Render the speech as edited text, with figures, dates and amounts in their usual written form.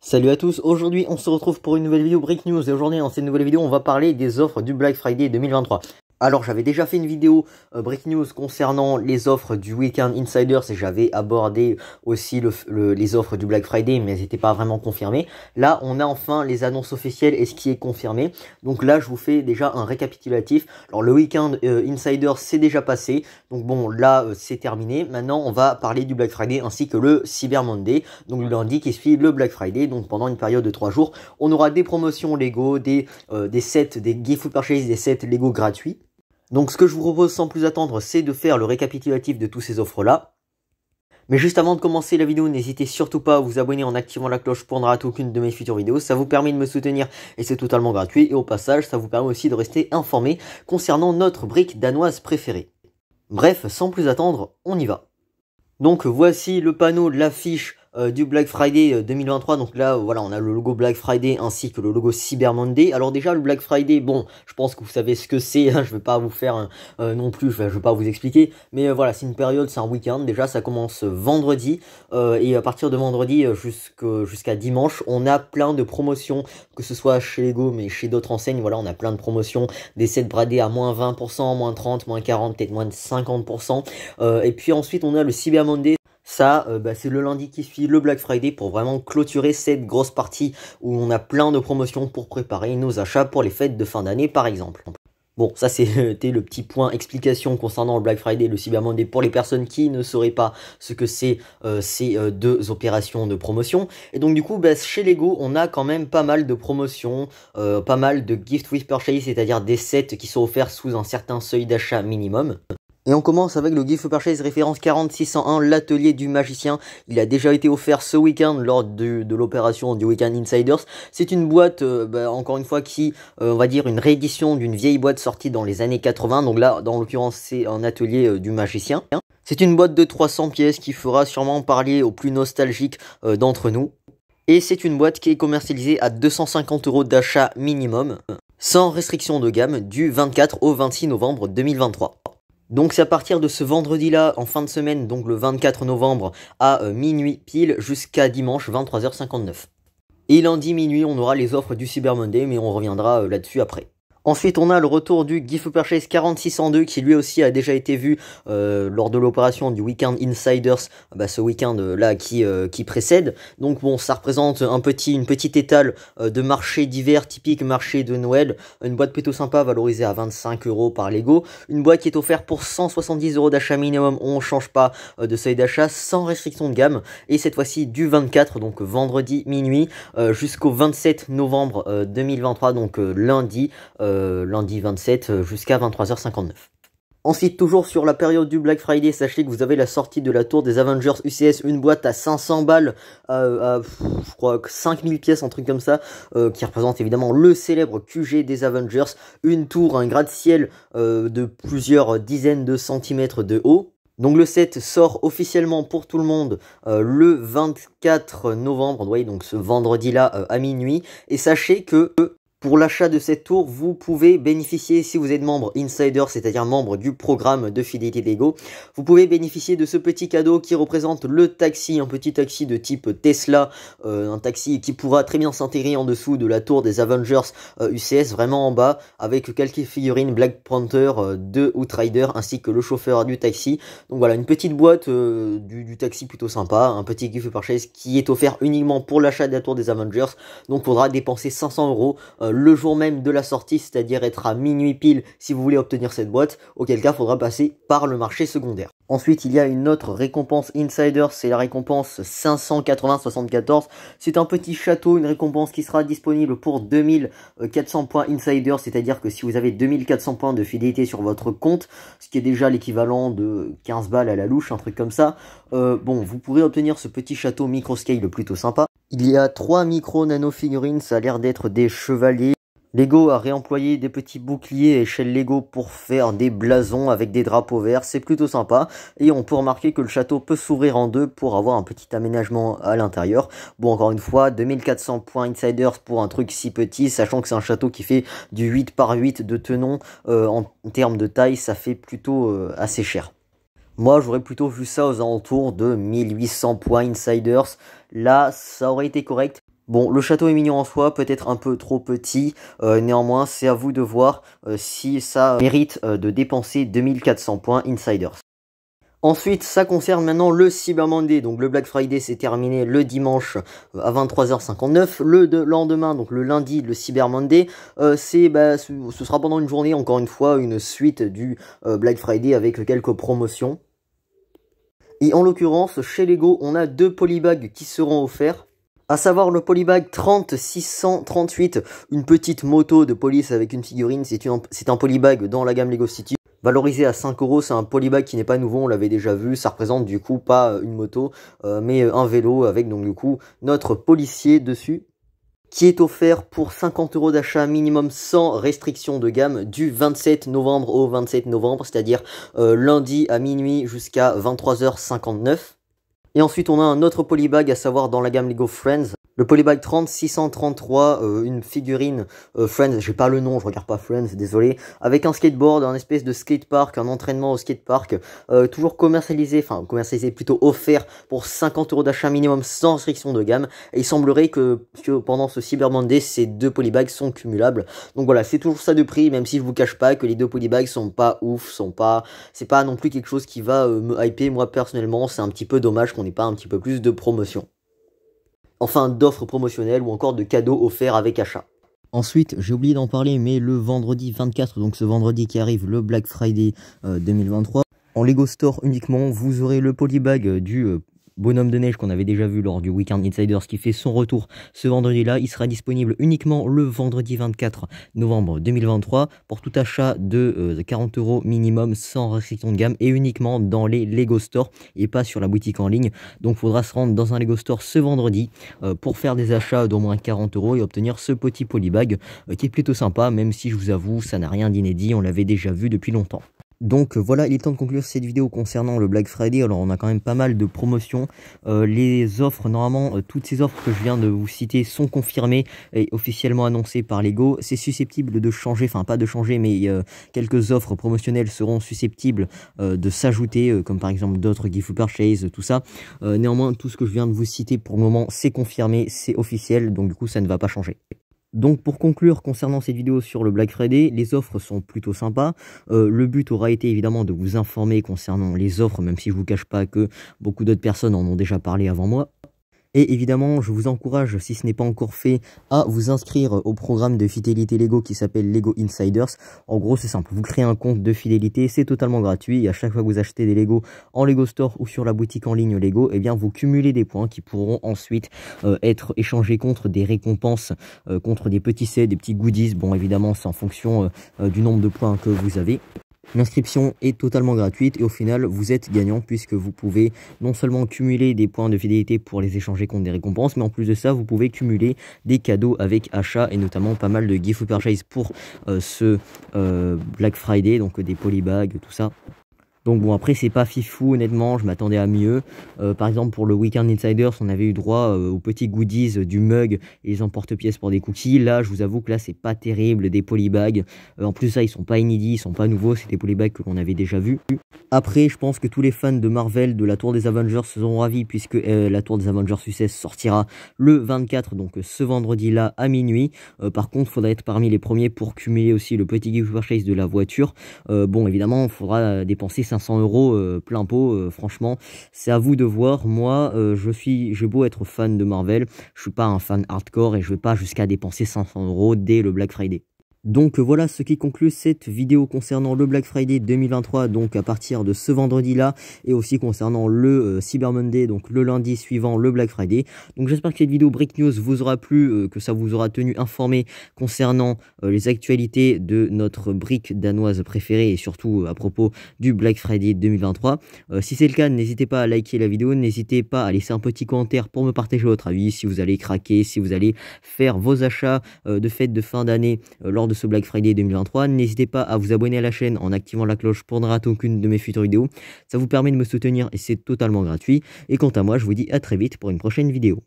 Salut à tous, aujourd'hui on se retrouve pour une nouvelle vidéo Brick News et aujourd'hui dans cette nouvelle vidéo on va parler des offres du Black Friday 2023. Alors j'avais déjà fait une vidéo Brick News concernant les offres du Weekend Insiders et j'avais abordé aussi les offres du Black Friday mais elles n'étaient pas vraiment confirmées. Là on a enfin les annonces officielles et ce qui est confirmé. Donc là je vous fais déjà un récapitulatif. Alors le Weekend Insiders c'est déjà passé. Donc bon là c'est terminé. Maintenant on va parler du Black Friday ainsi que le Cyber Monday. Donc le lundi qui suit le Black Friday. Donc pendant une période de 3 jours on aura des promotions Lego, des sets, des gift purchase, des sets Lego gratuits. Donc ce que je vous propose sans plus attendre, c'est de faire le récapitulatif de tous ces offres-là. Mais juste avant de commencer la vidéo, n'hésitez surtout pas à vous abonner en activant la cloche pour ne rater aucune de mes futures vidéos. Ça vous permet de me soutenir et c'est totalement gratuit. Et au passage, ça vous permet aussi de rester informé concernant notre brique danoise préférée. Bref, sans plus attendre, on y va. Donc voici le panneau de l'affiche du Black Friday 2023. Donc là voilà, on a le logo Black Friday ainsi que le logo Cyber Monday. Alors déjà le Black Friday, bon je pense que vous savez ce que c'est, hein, je vais pas vous faire non plus, je vais pas vous expliquer, mais voilà, c'est une période, c'est un week-end. Déjà ça commence vendredi et à partir de vendredi jusqu'à dimanche on a plein de promotions, que ce soit chez Lego mais chez d'autres enseignes. Voilà, on a plein de promotions, des sets bradés à moins 20%, moins 30, moins 40, peut-être moins de 50%, et puis ensuite on a le Cyber Monday. Ça, c'est le lundi qui suit le Black Friday pour vraiment clôturer cette grosse partie où on a plein de promotions pour préparer nos achats pour les fêtes de fin d'année par exemple. Bon, ça c'était le petit point explication concernant le Black Friday et le Cyber Monday pour les personnes qui ne sauraient pas ce que c'est ces deux opérations de promotion. Et donc du coup, chez Lego, on a quand même pas mal de promotions, pas mal de gift with purchase, c'est-à-dire des sets qui sont offerts sous un certain seuil d'achat minimum. Et on commence avec le gift purchase référence 40601, l'atelier du magicien. Il a déjà été offert ce week-end lors de l'opération du Weekend Insiders. C'est une boîte, encore une fois, qui, on va dire, une réédition d'une vieille boîte sortie dans les années 80. Donc là, dans l'occurrence, c'est un atelier du magicien. C'est une boîte de 300 pièces qui fera sûrement parler aux plus nostalgiques d'entre nous. Et c'est une boîte qui est commercialisée à 250 € d'achat minimum, sans restriction de gamme, du 24 au 26 novembre 2023. Donc c'est à partir de ce vendredi-là, en fin de semaine, donc le 24 novembre, à minuit pile, jusqu'à dimanche 23h59. Et lundi minuit, on aura les offres du Cyber Monday, mais on reviendra là-dessus après. Ensuite, on a le retour du gift purchase 4602 qui lui aussi a déjà été vu lors de l'opération du Weekend Insiders, ce week-end là qui précède. Donc bon, ça représente une petite étale de marché d'hiver, typique marché de Noël. Une boîte plutôt sympa, valorisée à 25 € par Lego. Une boîte qui est offerte pour 170 € d'achat minimum. On ne change pas de seuil d'achat, sans restriction de gamme. Et cette fois-ci du 24, donc vendredi minuit, jusqu'au 27 novembre 2023, donc lundi 27 jusqu'à 23h59. Ensuite, toujours sur la période du Black Friday, sachez que vous avez la sortie de la tour des Avengers UCS, une boîte à 500 balles, je crois que 5000 pièces, un truc comme ça, qui représente évidemment le célèbre QG des Avengers, une tour, un gratte-ciel de plusieurs dizaines de centimètres de haut. Donc le set sort officiellement pour tout le monde le 24 novembre, vous voyez, donc ce vendredi-là à minuit, et sachez que pour l'achat de cette tour, vous pouvez bénéficier, si vous êtes membre Insider, c'est-à-dire membre du programme de fidélité Lego, vous pouvez bénéficier de ce petit cadeau qui représente le taxi, un petit taxi de type Tesla, un taxi qui pourra très bien s'intégrer en dessous de la tour des Avengers UCS, vraiment en bas, avec quelques figurines Black Panther de Outrider, ainsi que le chauffeur du taxi. Donc voilà, une petite boîte du taxi plutôt sympa, un petit gift purchase qui est offert uniquement pour l'achat de la tour des Avengers, donc il faudra dépenser 500 € le jour même de la sortie, c'est-à-dire être à minuit pile si vous voulez obtenir cette boîte, auquel cas il faudra passer par le marché secondaire. Ensuite, il y a une autre récompense Insider, c'est la récompense 580-74. C'est un petit château, une récompense qui sera disponible pour 2400 points Insider, c'est-à-dire que si vous avez 2400 points de fidélité sur votre compte, ce qui est déjà l'équivalent de 15 balles à la louche, un truc comme ça, vous pourrez obtenir ce petit château micro-scale plutôt sympa. Il y a 3 micro-nano figurines, ça a l'air d'être des chevaliers. Lego a réemployé des petits boucliers à échelle Lego pour faire des blasons avec des drapeaux verts, c'est plutôt sympa. Et on peut remarquer que le château peut s'ouvrir en deux pour avoir un petit aménagement à l'intérieur. Bon, encore une fois, 2400 points Insiders pour un truc si petit, sachant que c'est un château qui fait du 8 par 8 de tenon. En termes de taille, ça fait plutôt assez cher. Moi, j'aurais plutôt vu ça aux alentours de 1800 points Insiders. Là, ça aurait été correct. Bon, le château est mignon en soi, peut-être un peu trop petit, néanmoins c'est à vous de voir si ça mérite de dépenser 2400 points Insiders. Ensuite, ça concerne maintenant le Cyber Monday. Donc le Black Friday s'est terminé le dimanche à 23h59. Le lendemain, donc le lundi, le Cyber Monday, ce sera pendant une journée, encore une fois, une suite du Black Friday avec quelques promotions. Et en l'occurrence, chez Lego, on a 2 polybags qui seront offerts. À savoir le polybag 30638, une petite moto de police avec une figurine. C'est un polybag dans la gamme Lego City. Valorisé à 5 €, c'est un polybag qui n'est pas nouveau, on l'avait déjà vu. Ça représente du coup pas une moto, mais un vélo avec donc du coup notre policier dessus, qui est offert pour 50 € d'achat minimum sans restriction de gamme du 27 novembre au 27 novembre, c'est-à-dire lundi à minuit jusqu'à 23h59. Et ensuite, on a un autre polybag, à savoir dans la gamme Lego Friends. Le polybag 30633, une figurine Friends, j'ai pas le nom, je regarde pas Friends, désolé. Avec un skateboard, un espèce de skatepark, un entraînement au skatepark. Toujours commercialisé plutôt offert pour 50 € d'achat minimum sans restriction de gamme. Et il semblerait que pendant ce Cyber Monday, ces 2 polybags sont cumulables. Donc voilà, c'est toujours ça de prix, même si je vous cache pas que les 2 polybags sont pas ouf, c'est pas non plus quelque chose qui va me hyper. Moi personnellement, c'est un petit peu dommage qu'on n'ait pas un petit peu plus de promotion. Enfin, d'offres promotionnelles ou encore de cadeaux offerts avec achat. Ensuite, j'ai oublié d'en parler, mais le vendredi 24, donc ce vendredi qui arrive, le Black Friday 2023, en Lego Store uniquement, vous aurez le polybag du bonhomme de neige qu'on avait déjà vu lors du Weekend Insiders qui fait son retour ce vendredi-là. Il sera disponible uniquement le vendredi 24 novembre 2023 pour tout achat de 40 € minimum sans restriction de gamme et uniquement dans les Lego Store et pas sur la boutique en ligne. Donc il faudra se rendre dans un Lego Store ce vendredi pour faire des achats d'au moins 40 € et obtenir ce petit polybag qui est plutôt sympa, même si je vous avoue ça n'a rien d'inédit, on l'avait déjà vu depuis longtemps. Donc voilà, il est temps de conclure cette vidéo concernant le Black Friday. Alors on a quand même pas mal de promotions. Les offres, normalement, toutes ces offres que je viens de vous citer sont confirmées et officiellement annoncées par Lego. C'est susceptible de changer, enfin pas de changer, mais quelques offres promotionnelles seront susceptibles de s'ajouter, comme par exemple d'autres gift purchase, tout ça. Néanmoins, tout ce que je viens de vous citer pour le moment, c'est confirmé, c'est officiel, donc du coup ça ne va pas changer. Donc pour conclure concernant cette vidéo sur le Black Friday, les offres sont plutôt sympas. Le but aura été évidemment de vous informer concernant les offres, même si je vous cache pas que beaucoup d'autres personnes en ont déjà parlé avant moi. Et évidemment, je vous encourage, si ce n'est pas encore fait, à vous inscrire au programme de fidélité Lego qui s'appelle Lego Insiders. En gros, c'est simple, vous créez un compte de fidélité, c'est totalement gratuit. Et à chaque fois que vous achetez des Lego en Lego Store ou sur la boutique en ligne Lego, eh bien, vous cumulez des points qui pourront ensuite être échangés contre des récompenses, contre des petits sets, des petits goodies. Bon, évidemment, c'est en fonction du nombre de points que vous avez. L'inscription est totalement gratuite et au final vous êtes gagnant puisque vous pouvez non seulement cumuler des points de fidélité pour les échanger contre des récompenses, mais en plus de ça vous pouvez cumuler des cadeaux avec achat et notamment pas mal de gift purchase pour ce Black Friday, donc des polybags, tout ça. Donc bon, après c'est pas fifou, honnêtement, je m'attendais à mieux. Par exemple pour le Weekend Insiders, on avait eu droit aux petits goodies du mug et les emporte-pièces pour des cookies. Là, je vous avoue que là c'est pas terrible, des polybags. En plus ça, ils sont pas inédits, ils sont pas nouveaux, c'est des polybags que l'on avait déjà vus. Après, je pense que tous les fans de Marvel, de la Tour des Avengers seront ravis puisque la Tour des Avengers UCS sortira le 24, donc ce vendredi-là à minuit. Par contre, il faudra être parmi les premiers pour cumuler aussi le petit gift purchase de la voiture. Bon, évidemment, il faudra dépenser 500 € plein pot, franchement, c'est à vous de voir. Moi, j'ai beau être fan de Marvel, je suis pas un fan hardcore et je vais pas jusqu'à dépenser 500 € dès le Black Friday. Donc voilà ce qui conclut cette vidéo concernant le Black Friday 2023, donc à partir de ce vendredi-là, et aussi concernant le Cyber Monday, donc le lundi suivant le Black Friday. Donc j'espère que cette vidéo Brick News vous aura plu, que ça vous aura tenu informé concernant les actualités de notre brique danoise préférée, et surtout à propos du Black Friday 2023. Si c'est le cas, n'hésitez pas à liker la vidéo, n'hésitez pas à laisser un petit commentaire pour me partager votre avis, si vous allez craquer, si vous allez faire vos achats de fête de fin d'année lors de ce Black Friday 2023. N'hésitez pas à vous abonner à la chaîne en activant la cloche pour ne rater aucune de mes futures vidéos. Ça vous permet de me soutenir et c'est totalement gratuit. Et quant à moi, je vous dis à très vite pour une prochaine vidéo.